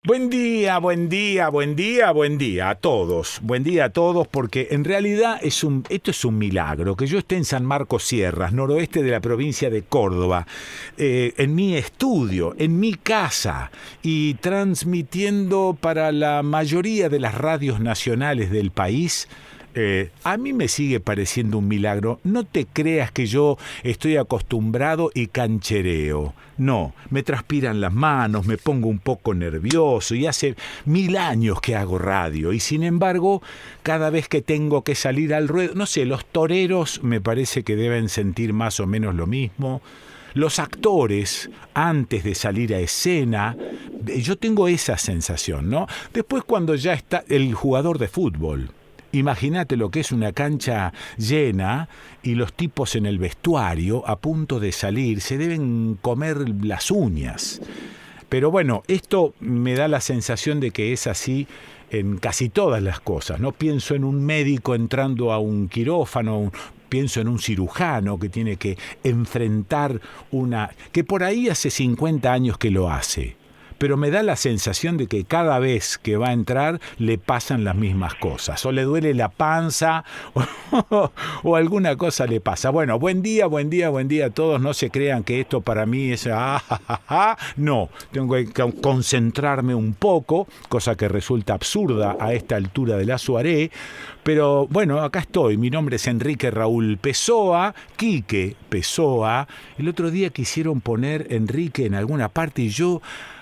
Buen día, buen día, buen día, buen día a todos. Buen día a todos porque en realidad esto es un milagro. Que yo esté en San Marcos Sierras, noroeste de la provincia de Córdoba, en mi estudio, en mi casa y transmitiendo para la mayoría de las radios nacionales del país. A mí me sigue pareciendo un milagro. No te creas que yo estoy acostumbrado y canchereo. No, me transpiran las manos, me pongo un poco nervioso y hace 1000 años que hago radio. Y sin embargo, cada vez que tengo que salir al ruedo, no sé, los toreros me parece que deben sentir más o menos lo mismo. Los actores, antes de salir a escena, yo tengo esa sensación, ¿no? Después cuando ya está el jugador de fútbol. Imagínate lo que es una cancha llena y los tipos en el vestuario a punto de salir se deben comer las uñas. Pero bueno, esto me da la sensación de que es así en casi todas las cosas, ¿no? Pienso en un médico entrando a un quirófano, pienso en un cirujano que tiene que enfrentar que por ahí hace 50 años que lo hace. Pero me da la sensación de que cada vez que va a entrar le pasan las mismas cosas. O le duele la panza o alguna cosa le pasa. Bueno, buen día, buen día, buen día a todos. No se crean que esto para mí es... No, tengo que concentrarme un poco, cosa que resulta absurda a esta altura de la soirée. Pero bueno, acá estoy. Mi nombre es Enrique Raúl Pessoa, Quique Pessoa. El otro día quisieron poner Enrique en alguna parte y yo...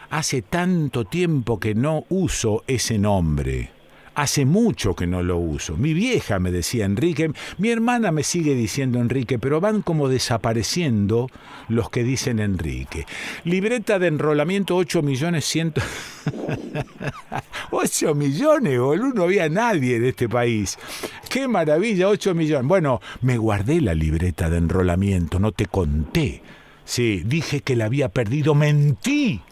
Hace tanto tiempo que no uso ese nombre. Hace mucho que no lo uso. Mi vieja me decía Enrique, mi hermana me sigue diciendo Enrique, pero van como desapareciendo los que dicen Enrique. Libreta de enrolamiento 8.100.000... 8 millones, boludo, no había nadie en este país. ¡Qué maravilla, 8 millones! Bueno, me guardé la libreta de enrolamiento, no te conté. Sí, dije que la había perdido, mentí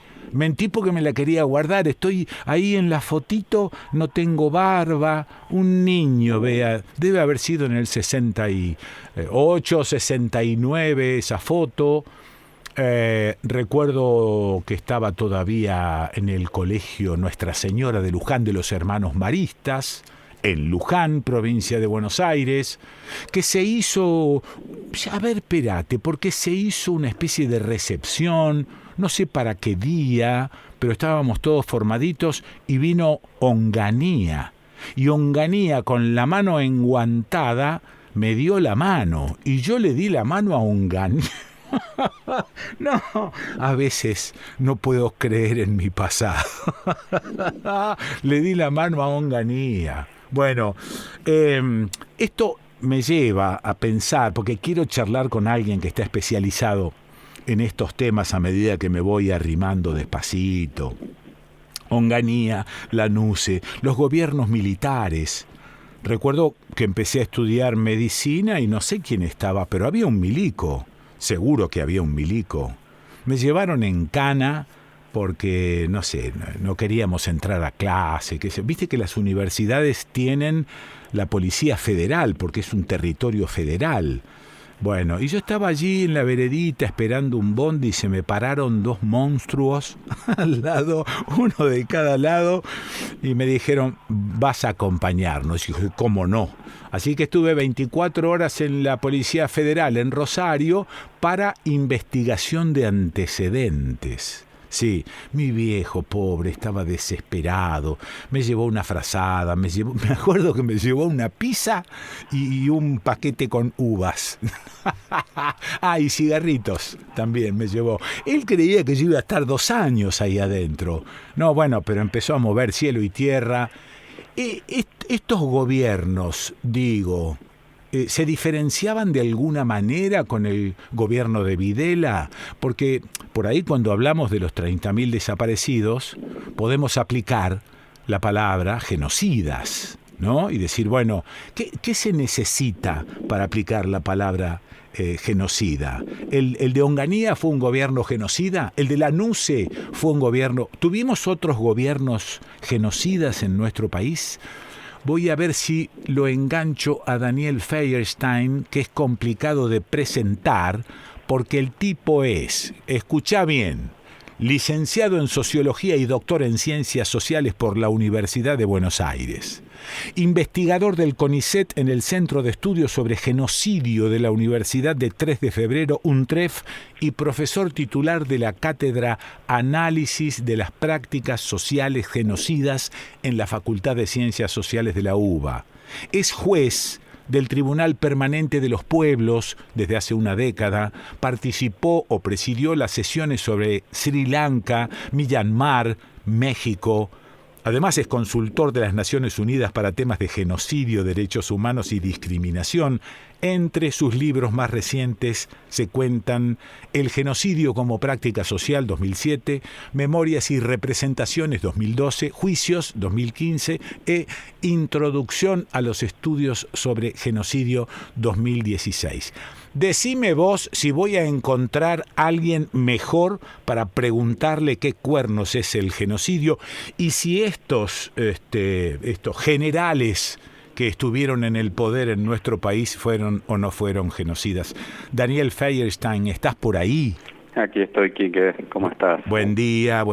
porque me la quería guardar. Estoy ahí en la fotito, no tengo barba, un niño, vea, debe haber sido en el 68, 69 esa foto. Recuerdo que estaba todavía en el colegio Nuestra Señora de Luján de los Hermanos Maristas, en Luján, provincia de Buenos Aires, que se hizo, a ver, espérate, porque se hizo una especie de recepción, no sé para qué día, pero estábamos todos formaditos y vino Onganía. Y Onganía, con la mano enguantada, me dio la mano y yo le di la mano a Onganía. No, a veces no puedo creer en mi pasado. Le di la mano a Onganía. Bueno, esto me lleva a pensar, porque quiero charlar con alguien que está especializado en estos temas a medida que me voy arrimando despacito. Onganía, Lanuse, los gobiernos militares. Recuerdo que empecé a estudiar medicina y no sé quién estaba, pero había un milico. Seguro que había un milico. Me llevaron en cana porque, no sé, no queríamos entrar a clase. Viste que las universidades tienen la Policía Federal porque es un territorio federal. Bueno, y yo estaba allí en la veredita esperando un bondi y se me pararon 2 monstruos al lado, uno de cada lado, y me dijeron, vas a acompañarnos. Y dije, ¿cómo no? Así que estuve 24 horas en la Policía Federal en Rosario para investigación de antecedentes. Sí, mi viejo pobre estaba desesperado, me llevó una frazada, me acuerdo que me llevó una pizza y un paquete con uvas. Y cigarritos también me llevó. Él creía que yo iba a estar 2 años ahí adentro. No, bueno, pero empezó a mover cielo y tierra. Estos gobiernos, digo... ¿Se diferenciaban de alguna manera con el gobierno de Videla? Porque por ahí cuando hablamos de los 30.000 desaparecidos, podemos aplicar la palabra genocidas, ¿no? Y decir, bueno, ¿qué se necesita para aplicar la palabra genocida? ¿El de Onganía fue un gobierno genocida? ¿El de Lanuse fue un gobierno? ¿Tuvimos otros gobiernos genocidas en nuestro país? Voy a ver si lo engancho a Daniel Feuerstein, que es complicado de presentar, porque el tipo es, escuchá bien, licenciado en Sociología y doctor en Ciencias Sociales por la Universidad de Buenos Aires. Investigador del CONICET en el Centro de Estudios sobre Genocidio de la Universidad de 3 de Febrero, UNTREF, y profesor titular de la Cátedra Análisis de las Prácticas Sociales Genocidas en la Facultad de Ciencias Sociales de la UBA. Es juez del Tribunal Permanente de los Pueblos desde hace una década, participó o presidió las sesiones sobre Sri Lanka, Myanmar, México. Además es consultor de las Naciones Unidas para temas de genocidio, derechos humanos y discriminación. Entre sus libros más recientes se cuentan El genocidio como práctica social, 2007, Memorias y representaciones, 2012, Juicios, 2015 e Introducción a los estudios sobre genocidio, 2016. Decime vos si voy a encontrar a alguien mejor para preguntarle qué cuernos es el genocidio y si estos generales que estuvieron en el poder en nuestro país fueron o no fueron genocidas. Daniel Feierstein, ¿estás por ahí? Aquí estoy, Quique. ¿Cómo estás? Buen día.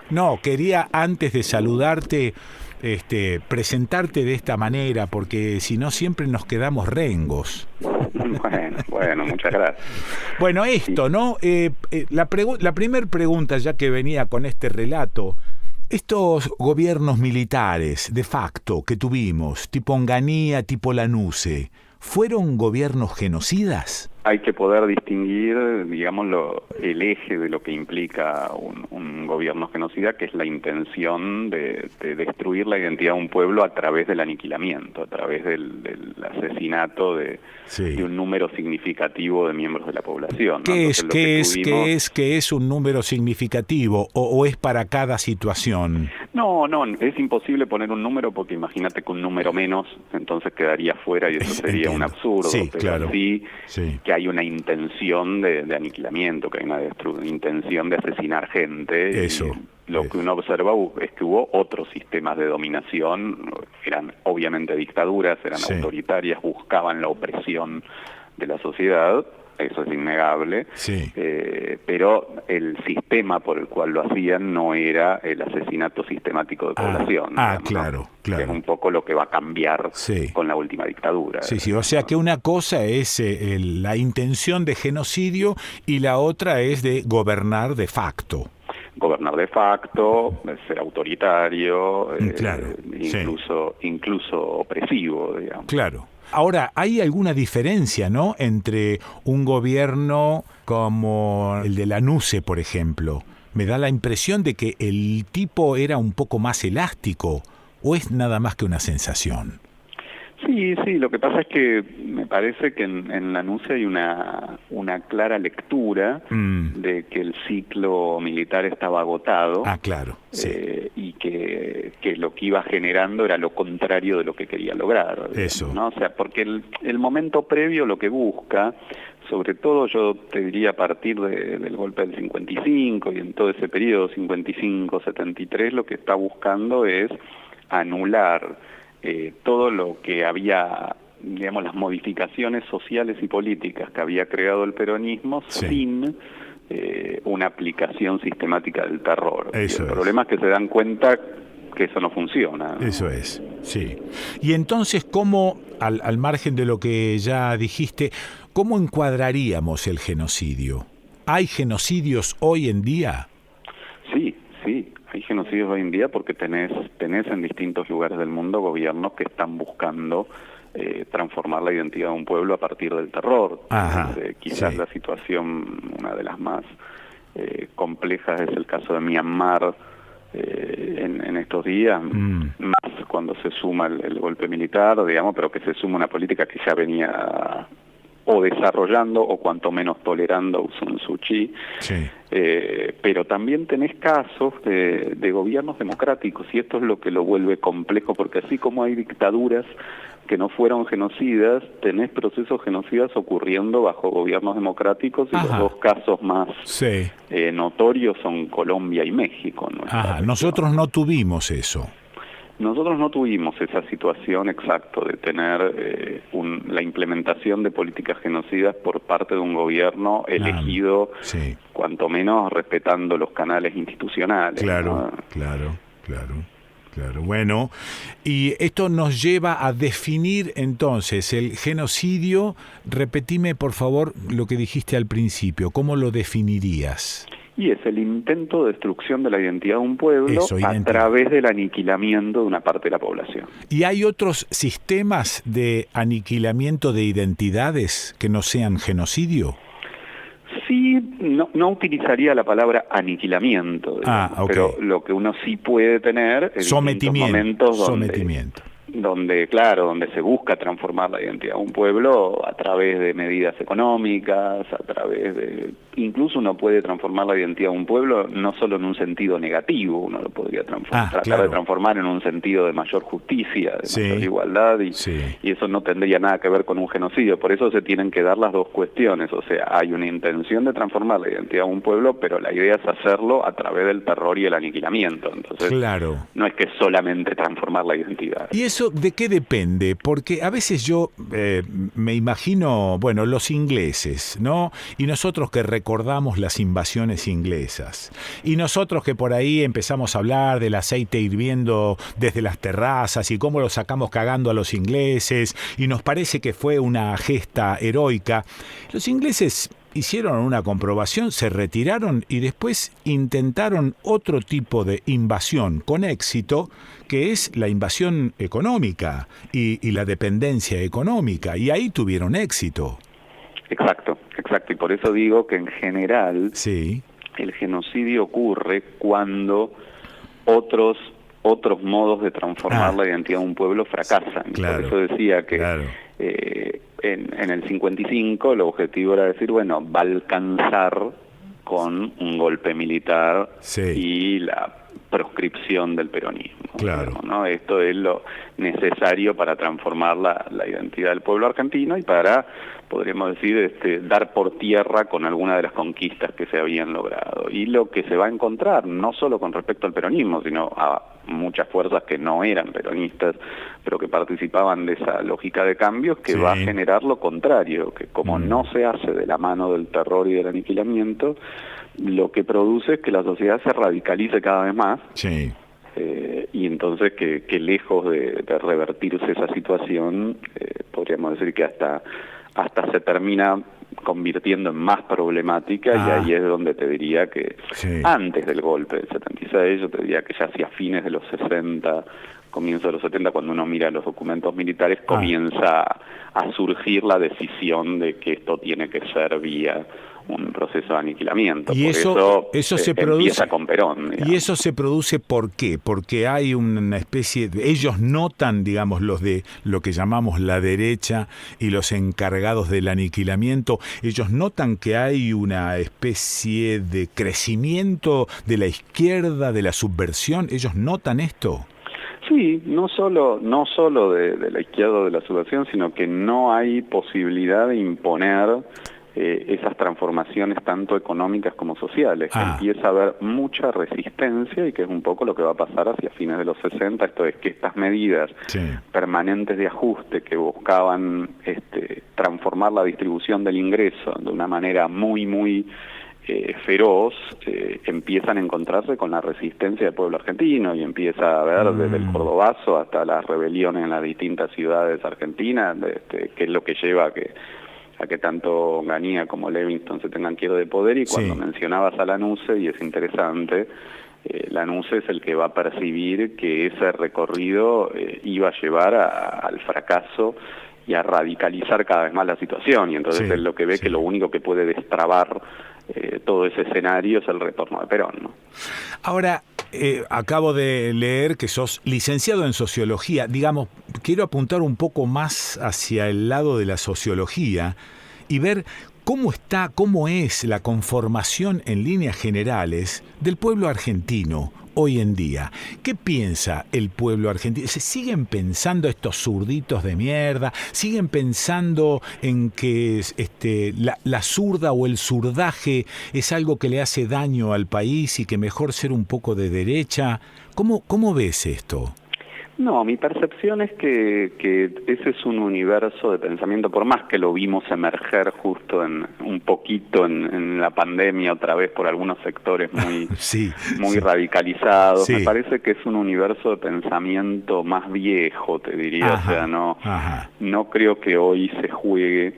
No, quería antes de saludarte, presentarte de esta manera, porque si no siempre nos quedamos rengos. Bueno, muchas gracias. Bueno, esto, ¿no? La primera pregunta, ya que venía con este relato, estos gobiernos militares de facto que tuvimos, tipo Onganía, tipo Lanuse, ¿fueron gobiernos genocidas? Hay que poder distinguir, digamos, el eje de lo que implica un gobierno genocida, que es la intención de destruir la identidad de un pueblo a través del aniquilamiento, a través del asesinato de un número significativo de miembros de la población, ¿no? ¿Qué es un número significativo o es para cada situación? No, es imposible poner un número porque imagínate que un número menos entonces quedaría fuera y eso sería un absurdo. Sí, pero claro. Sí que hay una intención de aniquilamiento, que hay una intención de asesinar gente. Eso. Lo que uno observa es que hubo otros sistemas de dominación, eran obviamente dictaduras, eran autoritarias, buscaban la opresión de la sociedad, eso es innegable, pero el sistema por el cual lo hacían no era el asesinato sistemático de población. Claro. Que es un poco lo que va a cambiar con la última dictadura. Sí, o sea que una cosa es la intención de genocidio y la otra es de gobernar de facto. Gobernar de facto, ser autoritario, incluso opresivo, digamos. Claro. Ahora, hay alguna diferencia, ¿no?, entre un gobierno como el de Lanuse, por ejemplo. Me da la impresión de que el tipo era un poco más elástico, ¿o es nada más que una sensación? Sí, lo que pasa es que me parece que en Lanuse hay una clara lectura de que el ciclo militar estaba agotado. Claro. Y que lo que iba generando era lo contrario de lo que quería lograr. Eso. ¿No? O sea, porque el momento previo lo que busca, sobre todo yo te diría a partir del golpe del 55 y en todo ese periodo 55-73, lo que está buscando es anular todo lo que había, digamos, las modificaciones sociales y políticas que había creado el peronismo sin una aplicación sistemática del terror. El problema es que se dan cuenta que eso no funciona, ¿no? Eso es, sí. Y entonces, ¿cómo, al margen de lo que ya dijiste, cómo encuadraríamos el genocidio? ¿Hay genocidios hoy en día? Sí. Hay genocidios hoy en día porque tenés en distintos lugares del mundo gobiernos que están buscando transformar la identidad de un pueblo a partir del terror. Quizás la situación, una de las más complejas, es el caso de Myanmar en estos días, más cuando se suma el golpe militar, digamos, pero que se suma una política que ya venía o desarrollando o cuanto menos tolerando Aung San Suu Kyi. Pero también tenés casos de gobiernos democráticos y esto es lo que lo vuelve complejo, porque así como hay dictaduras que no fueron genocidas, tenés procesos genocidas ocurriendo bajo gobiernos democráticos y los dos casos más notorios son Colombia y México. Nosotros no tuvimos eso. Nosotros no tuvimos esa situación exacto de tener la implementación de políticas genocidas por parte de un gobierno elegido, sí, cuanto menos respetando los canales institucionales. claro, ¿no? claro. Bueno, y esto nos lleva a definir entonces el genocidio. Repetime, por favor, lo que dijiste al principio. ¿Cómo lo definirías? Y es el intento de destrucción de la identidad de un pueblo a través del aniquilamiento de una parte de la población. ¿Y hay otros sistemas de aniquilamiento de identidades que no sean genocidio? Sí, no utilizaría la palabra aniquilamiento, digamos, okay. Pero lo que uno sí puede tener es momentos donde se busca transformar la identidad de un pueblo a través de medidas económicas, incluso uno puede transformar la identidad de un pueblo no solo en un sentido negativo, uno lo podría tratar de transformar en un sentido de mayor justicia, de mayor igualdad, y eso no tendría nada que ver con un genocidio. Por eso se tienen que dar las dos cuestiones, o sea, hay una intención de transformar la identidad de un pueblo, pero la idea es hacerlo a través del terror y el aniquilamiento. Entonces, no es que solamente transformar la identidad. ¿Y eso de qué depende? Porque a veces yo me imagino, bueno, los ingleses, ¿no? Y nosotros que recordamos las invasiones inglesas. Y nosotros que por ahí empezamos a hablar del aceite hirviendo desde las terrazas y cómo lo sacamos cagando a los ingleses. Y nos parece que fue una gesta heroica. Los ingleses hicieron una comprobación, se retiraron y después intentaron otro tipo de invasión con éxito, que es la invasión económica y la dependencia económica, y ahí tuvieron éxito. Exacto. Y por eso digo que en general el genocidio ocurre cuando otros modos de transformar la identidad de un pueblo fracasan. Por eso decía que en el 55 el objetivo era decir, bueno, va a alcanzar con un golpe militar y la proscripción del peronismo. ¿No? Esto es lo necesario para transformar la identidad del pueblo argentino y para, podríamos decir, dar por tierra con alguna de las conquistas que se habían logrado. Y lo que se va a encontrar, no solo con respecto al peronismo, sino a muchas fuerzas que no eran peronistas, pero que participaban de esa lógica de cambios, que va a generar lo contrario, que como no se hace de la mano del terror y del aniquilamiento, lo que produce es que la sociedad se radicalice cada vez más. Y entonces que lejos de revertirse esa situación, podríamos decir que hasta se termina convirtiendo en más problemática, y ahí es donde te diría que antes del golpe del 76, yo te diría que ya hacia fines de los 60, comienzo de los 70, cuando uno mira los documentos militares, comienza a surgir la decisión de que esto tiene que ser vía un proceso de aniquilamiento. Y por eso se produce con Perón. Digamos. ¿Y eso se produce por qué? Porque hay una especie de... Ellos notan, digamos, los de lo que llamamos la derecha y los encargados del aniquilamiento, ellos notan que hay una especie de crecimiento de la izquierda, de la subversión. ¿Ellos notan esto? Sí, no solo de la izquierda o de la subversión, sino que no hay posibilidad de imponer esas transformaciones tanto económicas como sociales. Empieza a haber mucha resistencia, y que es un poco lo que va a pasar hacia fines de los 60, esto es que estas medidas permanentes de ajuste que buscaban transformar la distribución del ingreso de una manera muy feroz, empiezan a encontrarse con la resistencia del pueblo argentino, y empieza a haber desde el Cordobazo hasta las rebeliones en las distintas ciudades argentinas, que es lo que lleva a que tanto Onganía como Levingston se tengan quiero de poder. Y cuando mencionabas a Lanusse, y es interesante, Lanusse es el que va a percibir que ese recorrido iba a llevar al fracaso y a radicalizar cada vez más la situación, y entonces él lo que ve que lo único que puede destrabar todo ese escenario es el retorno de Perón, ¿no? Ahora, acabo de leer que sos licenciado en sociología. Digamos, quiero apuntar un poco más hacia el lado de la sociología y ver cómo es la conformación en líneas generales del pueblo argentino hoy en día. ¿Qué piensa el pueblo argentino? ¿Se siguen pensando estos zurditos de mierda? ¿Siguen pensando en que la zurda o el zurdaje es algo que le hace daño al país y que mejor ser un poco de derecha? ¿Cómo ves esto? No, mi percepción es que ese es un universo de pensamiento, por más que lo vimos emerger justo un poquito en la pandemia otra vez por algunos sectores muy radicalizados. Me parece que es un universo de pensamiento más viejo, te diría. O sea, no creo que hoy se juegue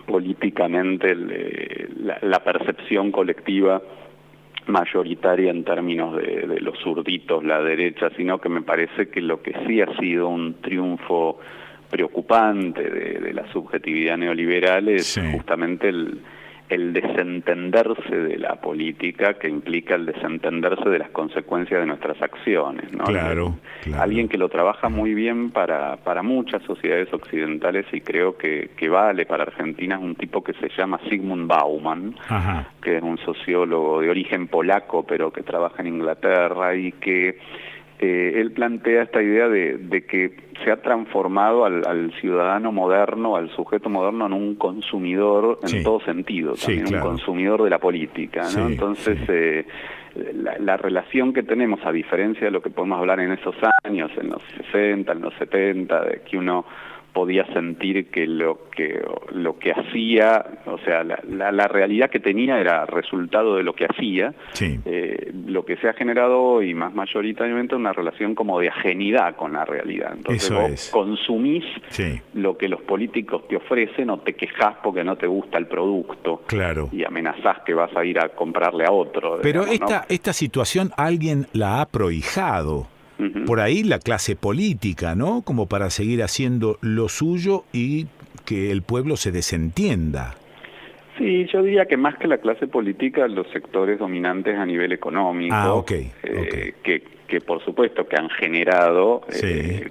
políticamente la percepción colectiva mayoritaria en términos de los zurditos, la derecha, sino que me parece que lo que sí ha sido un triunfo preocupante de la subjetividad neoliberal es justamente el desentenderse de la política, que implica el desentenderse de las consecuencias de nuestras acciones, ¿no? Claro. Alguien que lo trabaja muy bien para muchas sociedades occidentales, y creo que vale para Argentina, es un tipo que se llama Zygmunt Bauman, que es un sociólogo de origen polaco, pero que trabaja en Inglaterra, y que él plantea esta idea de que se ha transformado al ciudadano moderno, al sujeto moderno, en un consumidor en todo sentido, también un consumidor de la política, ¿no? Entonces, la relación que tenemos, a diferencia de lo que podemos hablar en esos años, en los 60, en los 70, de que uno podía sentir que lo que hacía, o sea, la realidad que tenía era resultado de lo que hacía. Lo que se ha generado hoy, más mayoritariamente, una relación como de ajenidad con la realidad. Entonces vos consumís lo que los políticos te ofrecen, o te quejás porque no te gusta el producto, y amenazás que vas a ir a comprarle a otro. Pero digamos, esta situación alguien la ha prohijado. Por ahí la clase política, ¿no? Como para seguir haciendo lo suyo y que el pueblo se desentienda. Sí, yo diría que más que la clase política, los sectores dominantes a nivel económico, que por supuesto que han generado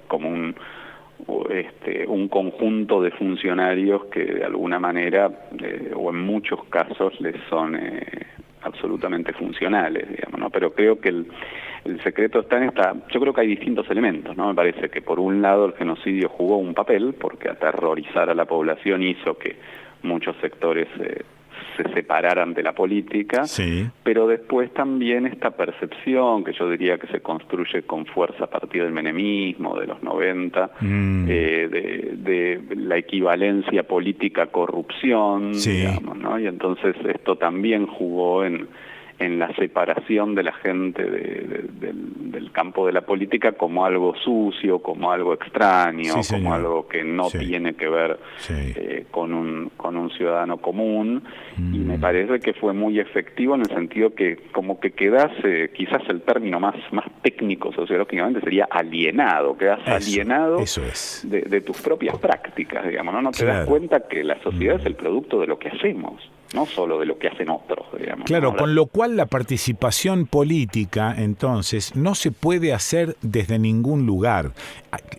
como un conjunto de funcionarios que de alguna manera, o en muchos casos, les son absolutamente funcionales, digamos, ¿no? Pero creo que el secreto está en yo creo que hay distintos elementos, ¿no? Me parece que por un lado el genocidio jugó un papel, porque aterrorizar a la población hizo que muchos sectores se separaran de la política, pero después también esta percepción, que yo diría que se construye con fuerza a partir del menemismo, de los 90, de la equivalencia política-corrupción, digamos, ¿no? Y entonces esto también jugó en la separación de la gente del campo de la política como algo sucio, como algo extraño, como algo que no tiene que ver con un ciudadano común, y me parece que fue muy efectivo en el sentido que como que quedás, quizás el término más técnico sociológicamente sería alienado, quedás alienado de tus propias prácticas, digamos, ¿no? No te das cuenta que la sociedad es el producto de lo que hacemos, no solo de lo que hacen otros, digamos. Claro, con lo cual la participación política, entonces, no se puede hacer desde ningún lugar.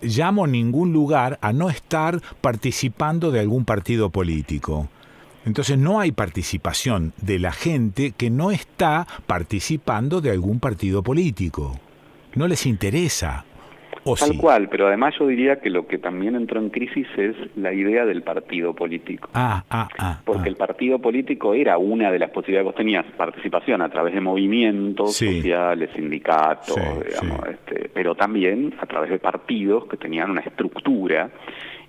Llamo ningún lugar a no estar participando de algún partido político. Entonces no hay participación de la gente que no está participando de algún partido político. No les interesa. Tal cual, pero además yo diría que lo que también entró en crisis es la idea del partido político. Porque el partido político era una de las posibilidades. Vos tenías participación a través de movimientos sociales, sindicatos, digamos, pero también a través de partidos que tenían una estructura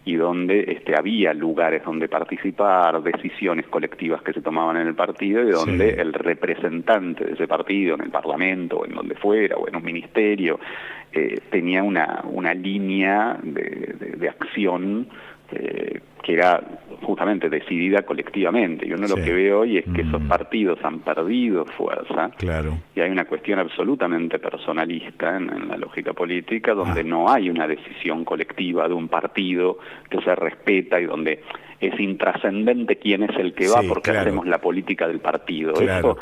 y donde había lugares donde participar, decisiones colectivas que se tomaban en el partido, y donde el representante de ese partido, en el Parlamento, o en donde fuera, o en un ministerio, tenía una línea de acción que era justamente decidida colectivamente. Y uno lo que ve hoy es que esos partidos han perdido fuerza, y hay una cuestión absolutamente personalista en la lógica política, donde no hay una decisión colectiva de un partido que se respeta y donde es intrascendente quién es el que va, porque hacemos la política del partido. Eso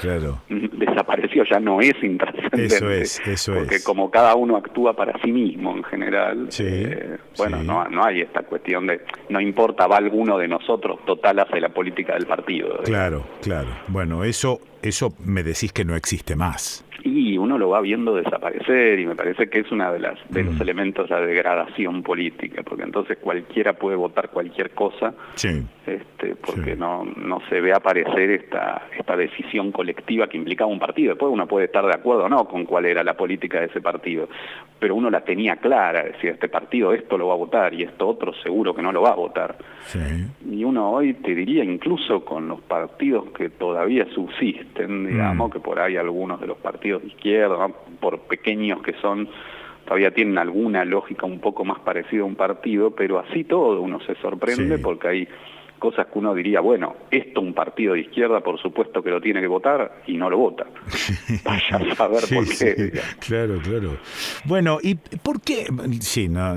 desapareció, ya no es intrascendente. Eso porque como cada uno actúa para sí mismo en general, no hay esta cuestión de no importa, va alguno de nosotros, total hace la política del partido. Claro. Bueno, eso me decís que no existe más. Y sí, uno lo va viendo desaparecer, y me parece que es una de los elementos de la degradación política, porque entonces cualquiera puede votar cualquier cosa, porque no se ve aparecer esta decisión colectiva que implicaba un partido. Después uno puede estar de acuerdo o no con cuál era la política de ese partido, pero uno la tenía clara, decía, este partido esto lo va a votar y esto otro seguro que no lo va a votar. Y uno hoy, te diría, incluso con los partidos que todavía subsisten, digamos, que por ahí algunos de los partidos de izquierda, ¿no?, por pequeños que son, todavía tienen alguna lógica un poco más parecida a un partido, pero así todo uno se sorprende porque hay cosas que uno diría, bueno, esto un partido de izquierda por supuesto que lo tiene que votar y no lo vota. Vaya a saber por qué. Claro. Bueno, ¿y por qué?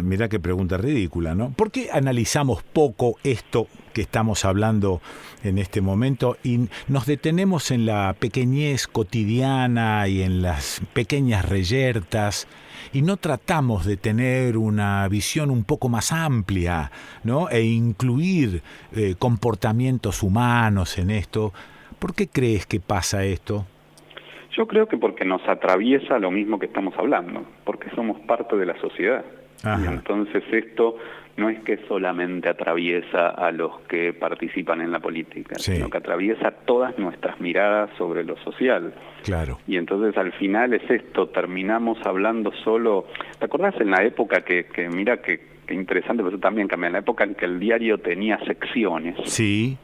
Mirá qué pregunta ridícula, ¿no? ¿Por qué analizamos poco esto que estamos hablando en este momento y nos detenemos en la pequeñez cotidiana y en las pequeñas reyertas y no tratamos de tener una visión un poco más amplia, ¿no?, e incluir comportamientos humanos en esto? ¿Por qué crees que pasa esto? Yo creo que porque nos atraviesa lo mismo que estamos hablando, porque somos parte de la sociedad. Y entonces esto no es que solamente atraviesa a los que participan en la política, sino que atraviesa todas nuestras miradas sobre lo social. Claro. Y entonces al final es esto, terminamos hablando solo... ¿Te acordás en la época que mira que interesante, pero eso también cambia, en la época en que el diario tenía secciones? Sí.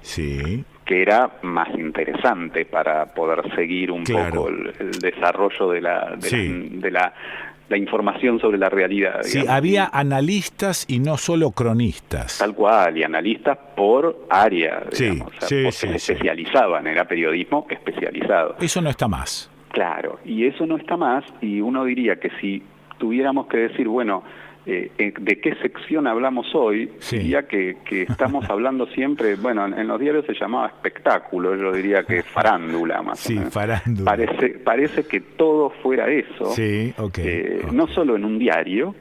Que era más interesante para poder seguir un poco el desarrollo de la información sobre la realidad. Sí, había analistas y no solo cronistas. Tal cual, y analistas por área, digamos, porque se especializaban, era periodismo especializado. Eso no está más. Claro, y eso no está más, y uno diría que si tuviéramos que decir, bueno, ¿de qué sección hablamos hoy? Diría que estamos hablando siempre, bueno, en los diarios se llamaba espectáculo, yo diría que farándula más o menos. Farándula. Parece que todo fuera eso, no solo en un diario,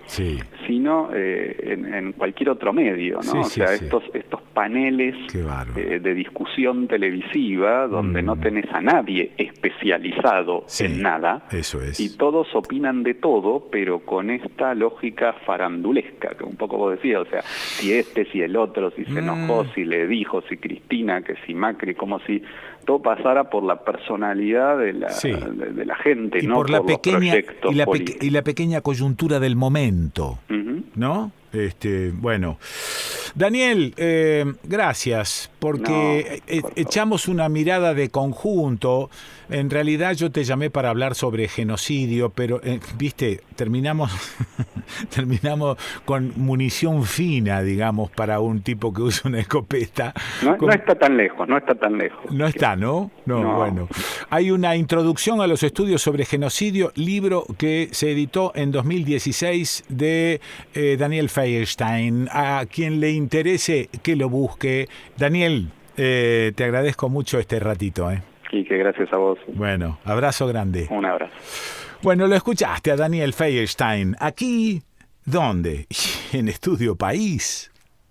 sino en cualquier otro medio, ¿no? Estos paneles de discusión televisiva donde no tenés a nadie especializado en nada, y todos opinan de todo, pero con esta lógica farandulesca, que un poco vos decías, o sea, si si el otro, si se enojó, si le dijo, si Cristina, que si Macri, como si todo pasara por la personalidad de la gente, y no por la los proyectos políticos. Y la pequeña coyuntura del momento, ¿no? Bueno, Daniel, gracias, porque echamos una mirada de conjunto. En realidad yo te llamé para hablar sobre genocidio, pero, viste, terminamos con munición fina, digamos, para un tipo que usa una escopeta. No está tan lejos. No está, ¿no? No, bueno. Hay una introducción a los estudios sobre genocidio, libro que se editó en 2016 de Daniel Feierstein. A quien le interese, que lo busque. Daniel, te agradezco mucho este ratito, Y que gracias a vos. Bueno, abrazo grande. Un abrazo. Bueno, lo escuchaste a Daniel Feierstein. Aquí, ¿dónde? En Estudio País.